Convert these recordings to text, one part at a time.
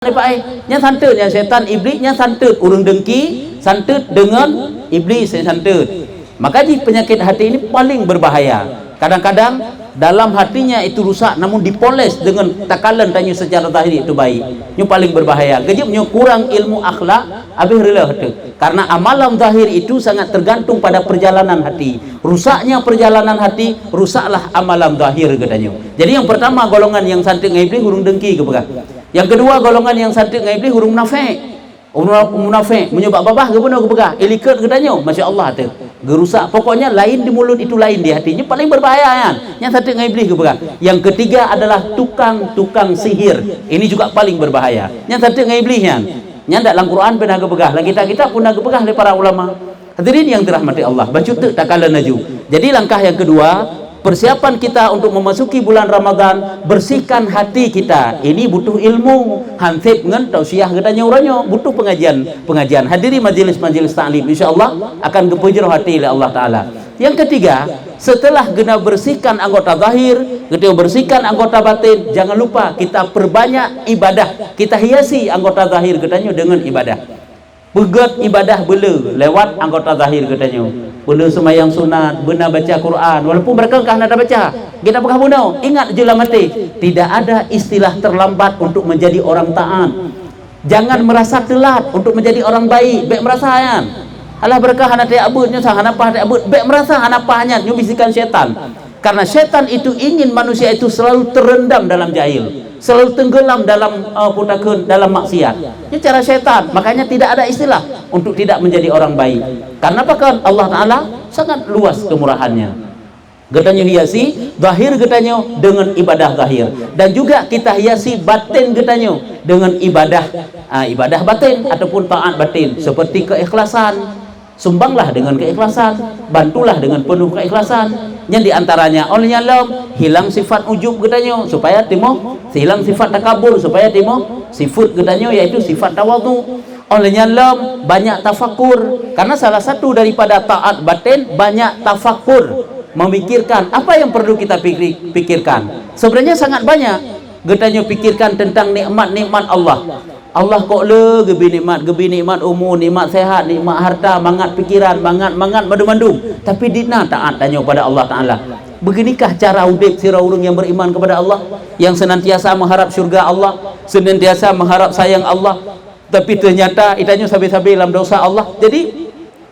Nya santet nya setan iblis nya santet urang dengki santet dengan iblis yang santet. Maka di penyakit hati ini paling berbahaya. Kadang-kadang dalam hatinya itu rusak namun dipoles dengan takalan tanya secara zahir itu baik. Ini paling berbahaya. Kejepnya kurang ilmu akhlak habis rela hati. Karena amalan zahir itu sangat tergantung pada perjalanan hati. Rusaknya perjalanan hati, rusaklah amalan zahir katanya. Jadi yang pertama golongan yang santet dengan iblis urang dengki ke begah. Yang kedua golongan yang santet dengan iblis urang munafik. Munafik menyebab babah ke benar ke begah. Elikat katanya, masya-Allah tu. Gerusak pokoknya lain di mulut itu lain di hatinya paling berbahaya kan. Yang santet dengan iblis ke begah. Yang ketiga adalah tukang sihir. Ini juga paling berbahaya. Yang santet dengan iblis kan. Yang dalam Quran pernah ke begah. Lang kita pun nak ke begah oleh para ulama. Hadirin yang dirahmati Allah. Baca tu tak kala naju. Jadi langkah yang kedua, persiapan kita untuk memasuki bulan Ramadan, bersihkan hati kita. Ini butuh ilmu. Hansip ngan tausiah katanya orangnya butuh pengajian. Hadiri majlis-majlis ta'lim, insyaallah akan gepujur hati oleh Allah taala. Yang ketiga, setelah guna bersihkan anggota zahir, kita bersihkan anggota batin, jangan lupa kita perbanyak ibadah. Kita hiasi anggota zahir katanya dengan ibadah. Pegat ibadah bela lewat anggota zahir katanya. Bela semayang sunat, benar baca Quran. Walaupun mereka nak baca, kita pegah bunuh. Ingat je lah mati. Tidak ada istilah terlambat untuk menjadi orang taat. Jangan merasa telat untuk menjadi orang baik. Baik merasa kan. Alah berkah anak tak abutnya sah hanapah tak abut. Baik merasa hanapahnya nyu bisikan syaitan. Karena syaitan itu ingin manusia itu selalu terendam dalam jahil, selalu tenggelam dalam dalam maksiat. Ini cara syaitan. Makanya tidak ada istilah untuk tidak menjadi orang baik. Karena apakah Allah Taala sangat luas kemurahannya. Getanya hiasi zahir getanya dengan ibadah zahir, dan juga kita hiasi batin getanya dengan ibadah batin ataupun taat batin seperti keikhlasan. Sumbanglah dengan keikhlasan, bantulah dengan penuh keikhlasan. Yang diantaranya olehnya hilang sifat ujub getanya supaya timo hilang sifat takabur supaya timo sifat getanya yaitu sifat tawadhu. Olehnya banyak tafakur, karena salah satu daripada taat batin banyak tafakur, memikirkan apa yang perlu kita pikirkan. Sebenarnya sangat banyak getanya pikirkan tentang nikmat-nikmat Allah. Allah kok le gebi nikmat umur, nikmat sehat, nikmat harta, mangat pikiran, mangat mandu-mandu. Tapi dina taat tanya pada Allah Taala. Beginikah cara hidup sira urang yang beriman kepada Allah, yang senantiasa mengharap syurga Allah, senantiasa mengharap sayang Allah, tapi ternyata itanya sabi-sabi dalam dosa Allah. Jadi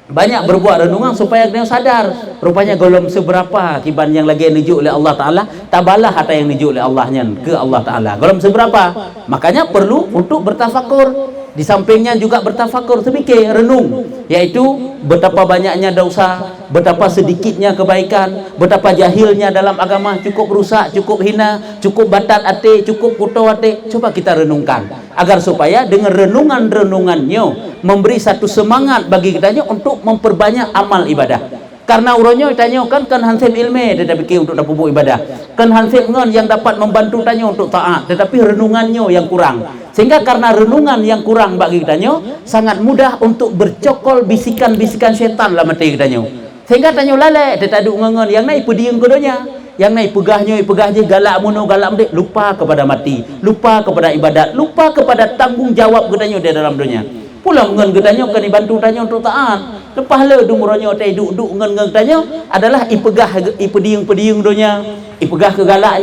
banyak berbuat renungan supaya dia sadar rupanya golong seberapa kiban yang lagi nuju oleh Allah Taala, tabalah harta yang nuju oleh Allahnya ke Allah Taala. Golong seberapa? Makanya perlu untuk bertafakur. Di sampingnya juga bertafakur, semikir renung, yaitu betapa banyaknya dosa, betapa sedikitnya kebaikan, betapa jahilnya dalam agama, cukup rusak, cukup hina, cukup batat hati, cukup kotor hati. Coba kita renungkan agar supaya dengan renungannya memberi satu semangat bagi kitanya untuk memperbanyak amal ibadah. Karena urangnya tanya kan hansip ilmu tetapi untuk dapat buat ibadah, kan hansip ngon yang dapat membantu tanya untuk taat, tetapi renungannya yang kurang. Sehingga karena renungan yang kurang bagi kitanya, sangat mudah untuk bercokol bisikan-bisikan syaitan lah mati kitanya. Sehingga tanya lalai tetaduk ngon yang naik pediang kedonya, yang naik pegah je galak muno galak mdek, lupa kepada mati, lupa kepada ibadat, lupa kepada tanggung jawab kitanya di dalam dunia. Pulang ngan getanya kan dibantu tanya untuk taat. Lepas le dumuranya tai duk ngan tanya adalah ipediung donya, ipegah ke galak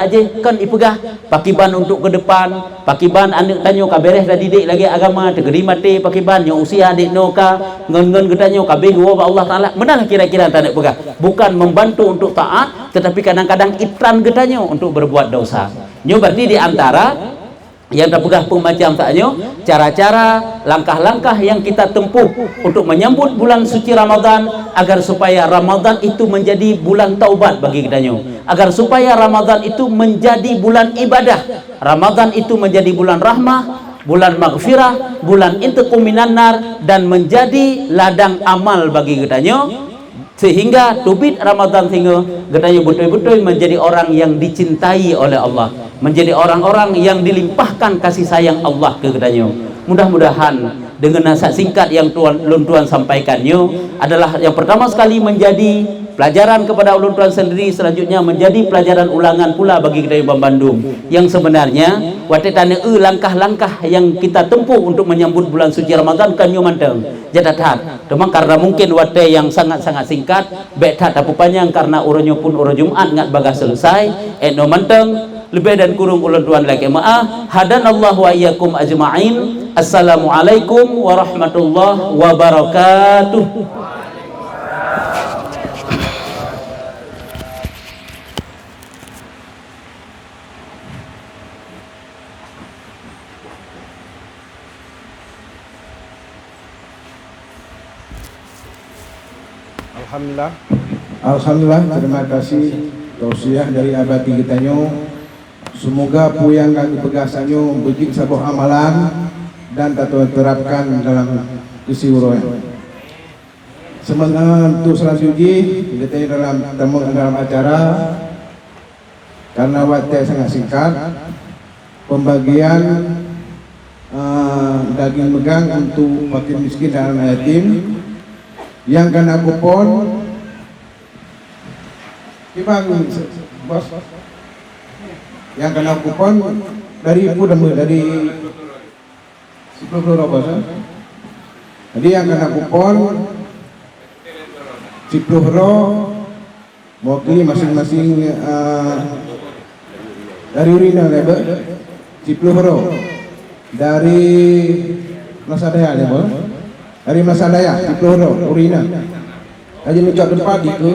je kan ipegah pakiban untuk ke depan, pakiban anak tanya ka beres dah didik lagi agama tegeri mati pakiban yang usia adik no ka ngan getanya kabeh wa Allah Taala. Benar kira-kira tak nak pegah. Bukan membantu untuk taat, tetapi kadang-kadang iklan getanya untuk berbuat dosa. Nyo berarti di antara yang terpegah pemacam taknya cara-cara langkah-langkah yang kita tempuh untuk menyambut bulan suci Ramadan, agar supaya Ramadan itu menjadi bulan taubat bagi kitanya, agar supaya Ramadan itu menjadi bulan ibadah, Ramadan itu menjadi bulan rahmah, bulan maghfirah, bulan intiqam minan nar, dan menjadi ladang amal bagi kitanya, sehingga tubit Ramadan sehingga getanya betul-betul menjadi orang yang dicintai oleh Allah, menjadi orang-orang yang dilimpahkan kasih sayang Allah ke getanya. Mudah-mudahan dengan nasihat singkat yang ulun tuan sampaikannya adalah yang pertama sekali menjadi pelajaran kepada ulun tuan sendiri, selanjutnya menjadi pelajaran ulangan pula bagi kita di Bandung. Yang sebenarnya waktu tanya langkah-langkah yang kita tempuh untuk menyambut bulan suci Ramadan kan nyo manteng jadatat. Memang karena mungkin waktu yang sangat-sangat singkat, betat apa panjang karena uronyo pun uro Jumat ngat bagas selesai, no manteng. Lebih dan kurung ulun tuan lagi maaf. Hadanallahu wa iyyakum ajma'in. Assalamualaikum warahmatullahi wabarakatuh. Alhamdulillah, terima kasih tausiah dari abadi kitanyo. Semoga pu yang kami pegasanyo bejik sebuah amalan dan tato terapkan dalam kesiuroan. Sementara untuk selanjutnya kita dalam acara karena waktu sangat singkat, pembagian daging megang untuk fakir miskin dan anak yatim yang kena kupon dibangun bos yang kena kupon dari dari 10 bos. Jadi yang kena kupon 10 mewakili masing-masing dari Urina lebar 10 dari Masadaya lebar dari Masadaya 10 Urina aja mencok tempat itu.